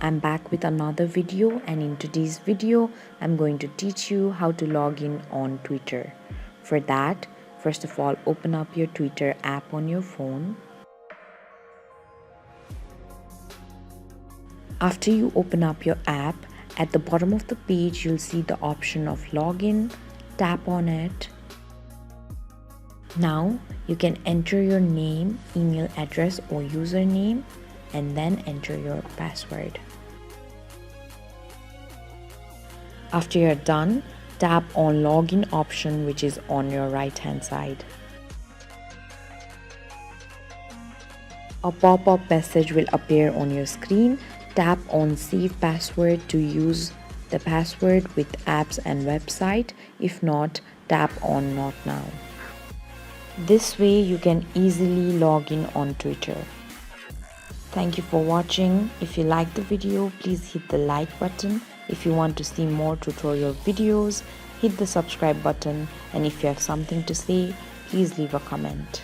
I'm back with another video, and in today's video I'm going to teach you how to log in on Twitter. For that, first of all, open up your Twitter app on your phone. After you open up your app, at the bottom of the page you'll see the option of login. Tap on it. Now you can enter your name, email address or username and then enter your password. After you're done, tap on login option, which is on your right hand side. A pop-up message will appear on your screen. Tap on save password to use the password with apps and website. If not, tap on not now. This way you can easily log in on Twitter. Thank you for watching. If you like the video, please hit the like button. If you want to see more tutorial videos, hit the subscribe button, and if you have something to say, please leave a comment.